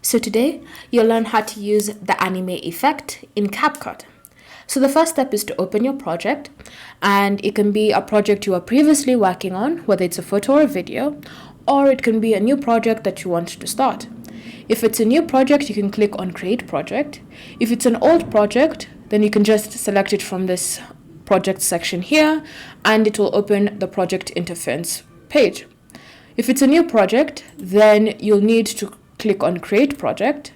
So today, you'll learn how to use the anime effect in CapCut. So the first step is to open your project, and it can be a project you are previously working on, whether it's a photo or a video, or it can be a new project that you want to start. If it's a new project, you can click on Create Project. If it's an old project, then you can just select it from this project section here, and it will open the project interface page. If it's a new project, then you'll need to click on Create Project,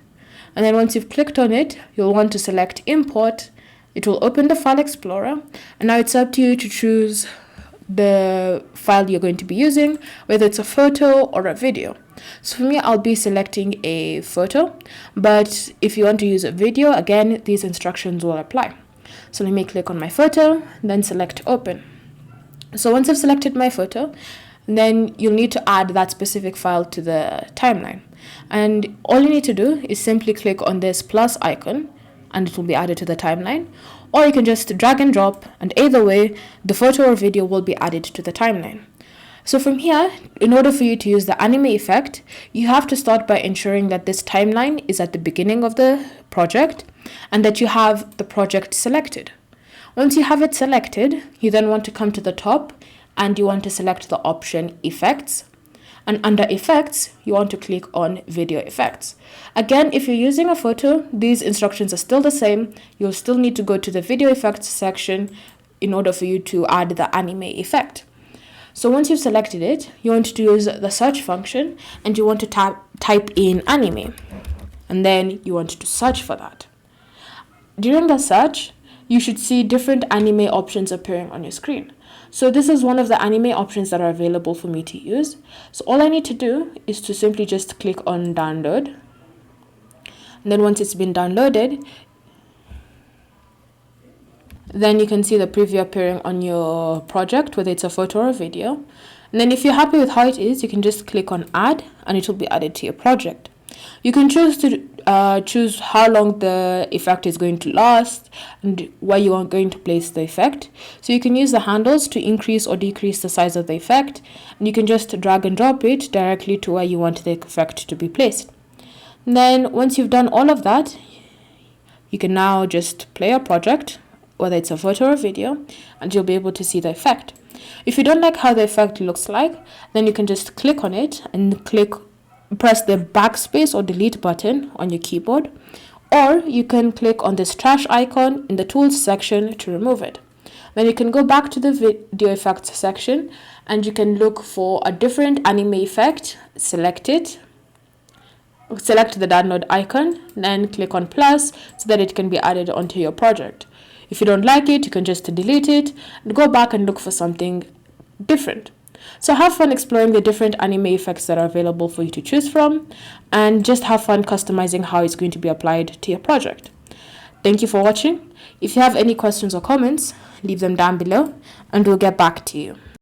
and then once you've clicked on it, you'll want to select Import. It will open the File Explorer, and now it's up to you to choose the file you're going to be using, whether it's a photo or a video. So for me, I'll be selecting a photo, but if you want to use a video, again, these instructions will apply. So let me click on my photo, then select Open. So once I've selected my photo, then you'll need to add that specific file to the timeline. And all you need to do is simply click on this plus icon, and it will be added to the timeline. Or you can just drag and drop, and either way, the photo or video will be added to the timeline. So from here, in order for you to use the anime effect, you have to start by ensuring that this timeline is at the beginning of the project and that you have the project selected. Once you have it selected, you then want to come to the top and you want to select the option Effects. And under Effects, you want to click on Video Effects. Again, if you're using a photo, these instructions are still the same. You'll still need to go to the Video Effects section in order for you to add the anime effect. So once you've selected it, you want to use the search function and you want to type in anime. And then you want to search for that. During the search, you should see different anime options appearing on your screen. So this is one of the anime options that are available for me to use. So all I need to do is to simply just click on download. And then once it's been downloaded, then you can see the preview appearing on your project, whether it's a photo or a video. And then if you're happy with how it is, you can just click on add and it will be added to your project. You can choose to choose how long the effect is going to last and where you are going to place the effect. So you can use the handles to increase or decrease the size of the effect, and you can just drag and drop it directly to where you want the effect to be placed. And then once you've done all of that, you can now just play your project, whether it's a photo or a video, and you'll be able to see the effect. If you don't like how the effect looks like, then you can just click on it and press the backspace or delete button on your keyboard, or you can click on this trash icon in the tools section to remove it. Then you can go back to the video effects section and you can look for a different anime effect, select it, select the download icon, then click on plus so that it can be added onto your project. If you don't like it, you can just delete it and go back and look for something different. So have fun exploring the different anime effects that are available for you to choose from, and just have fun customizing how it's going to be applied to your project. Thank you for watching. If you have any questions or comments, leave them down below and we'll get back to you.